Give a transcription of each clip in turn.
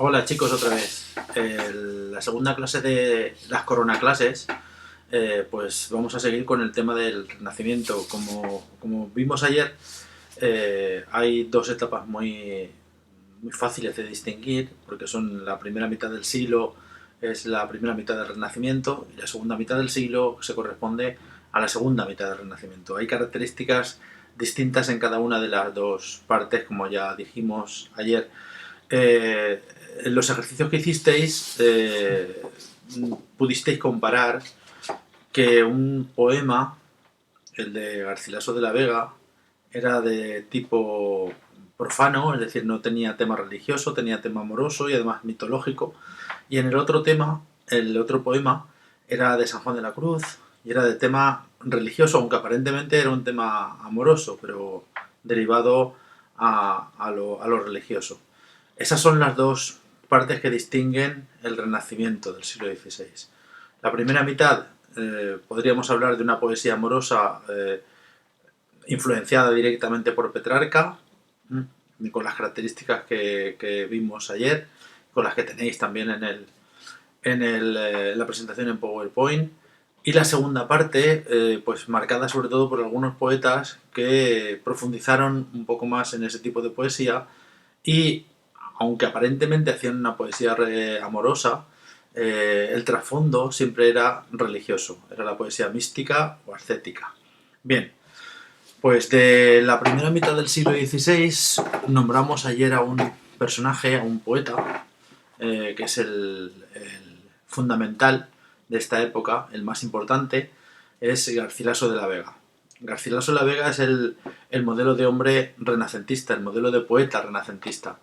Hola chicos, otra vez. La segunda clase de las corona clases, pues vamos a seguir con el tema del Renacimiento. Como vimos ayer, hay dos etapas muy fáciles de distinguir, porque son la primera mitad del siglo es la primera mitad del Renacimiento y la segunda mitad del siglo se corresponde a la segunda mitad del Renacimiento. Hay características distintas en cada una de las dos partes, como ya dijimos ayer. En los ejercicios que hicisteis pudisteis comparar que un poema, el de Garcilaso de la Vega, era de tipo profano, es decir, no tenía tema religioso, tenía tema amoroso y además mitológico. Y en el otro tema, el otro poema, era de San Juan de la Cruz y era de tema religioso, aunque aparentemente era un tema amoroso, pero derivado a lo religioso. Esas son las dos partes que distinguen el Renacimiento del siglo XVI. La primera mitad podríamos hablar de una poesía amorosa influenciada directamente por Petrarca, con las características que vimos ayer, con las que tenéis también en la presentación en PowerPoint. Y la segunda parte, pues marcada sobre todo por algunos poetas que profundizaron un poco más en ese tipo de poesía y, aunque aparentemente hacían una poesía amorosa, el trasfondo siempre era religioso, era la poesía mística o ascética. Bien, pues de la primera mitad del siglo XVI nombramos ayer a un personaje, a un poeta, que es el fundamental de esta época, el más importante, es Garcilaso de la Vega. Garcilaso de la Vega es el modelo de hombre renacentista, el modelo de poeta renacentista.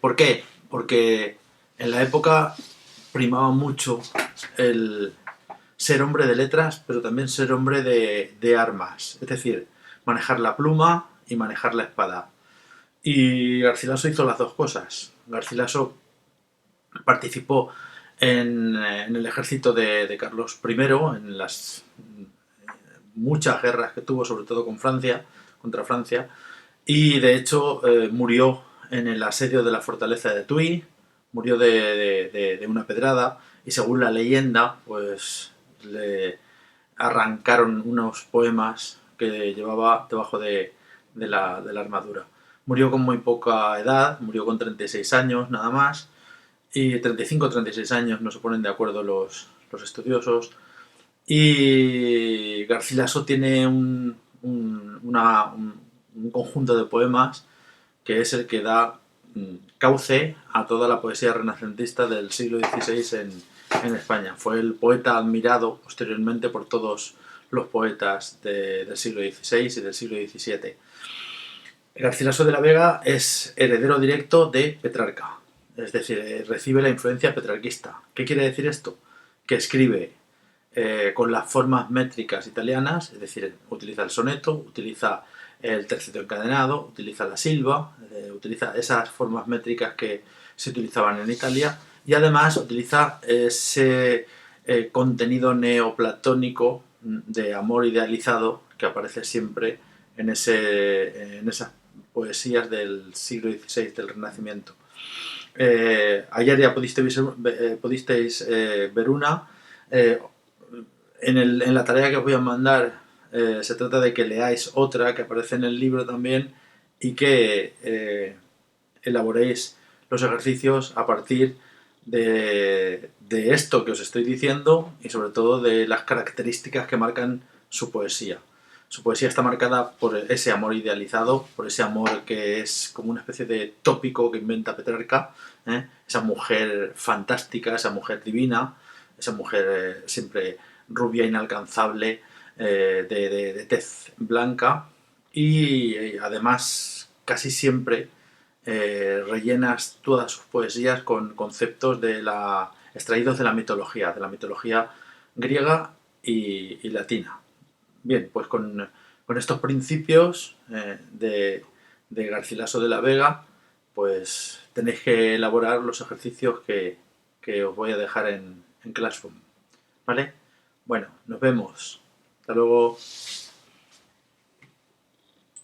¿Por qué? Porque en la época primaba mucho el ser hombre de letras, pero también ser hombre de armas. Es decir, manejar la pluma y manejar la espada. Y Garcilaso hizo las dos cosas. Garcilaso participó en el ejército de Carlos I, en las muchas guerras que tuvo, sobre todo con Francia, contra Francia, y de hecho murió en el asedio de la fortaleza de Tuy, murió de una pedrada, y según la leyenda, pues le arrancaron unos poemas que llevaba debajo de la armadura. Murió con muy poca edad, murió con 36 años nada más, y 35 o 36 años, no se ponen de acuerdo los estudiosos. Y Garcilaso tiene un conjunto de poemas que es el que da cauce a toda la poesía renacentista del siglo XVI en España. Fue el poeta admirado posteriormente por todos los poetas del siglo XVI y del siglo XVII. Garcilaso de la Vega es heredero directo de Petrarca, es decir, recibe la influencia petrarquista. ¿Qué quiere decir esto? Que escribe con las formas métricas italianas, es decir, utiliza el soneto, utiliza el terceto encadenado, utiliza la silva, utiliza esas formas métricas que se utilizaban en Italia y además utiliza ese contenido neoplatónico de amor idealizado que aparece siempre en esas poesías del siglo XVI, del Renacimiento. Ayer ya pudisteis ver una. Eh, en la tarea que os voy a mandar se trata de que leáis otra que aparece en el libro también y que elaboréis los ejercicios a partir de esto que os estoy diciendo y sobre todo de las características que marcan su poesía. Su poesía está marcada por ese amor idealizado, por ese amor que es como una especie de tópico que inventa Petrarca, esa mujer fantástica, esa mujer divina, esa mujer siempre rubia, inalcanzable, de tez blanca y además casi siempre rellenas todas sus poesías con conceptos extraídos de la mitología griega y latina. Bien, pues con estos principios de Garcilaso de la Vega, pues tenéis que elaborar los ejercicios que os voy a dejar en Classroom. ¿Vale? Bueno, nos vemos. Hasta luego.